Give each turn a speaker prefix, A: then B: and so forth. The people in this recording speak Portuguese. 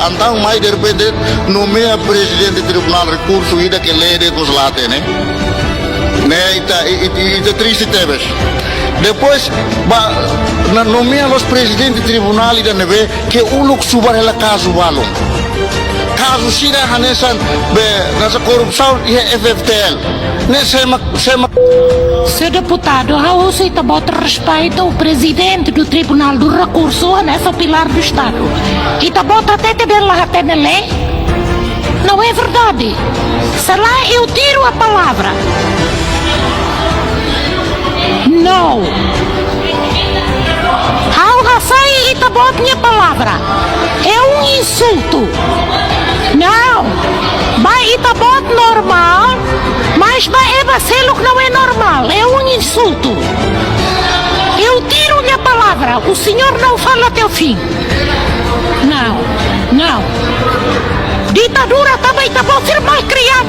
A: Antang mai de repente nomeia presidente do Tribunal de Recurso ida que lê de coslate, né? Ita triste tebes. Depois nomeia os presidentes do tribunal ida neve que uluk subar ela caso balong. Caso sira hanesan be nasa korupsyon e FFTL. Ne sema
B: Seu deputado, how se bota respeito ao presidente do Tribunal do Recurso, nessa pilar do Estado. E bota até lá até na lei? Não é verdade. Se lá eu tiro a palavra. Não. How sai e bota minha palavra. É um insulto. Não. Vai e bota normal. Mas é bacilo que não é normal, é um insulto. Eu tiro-lhe a palavra, o senhor não fala até o fim. Não. Ditadura também está bom ser mais criado.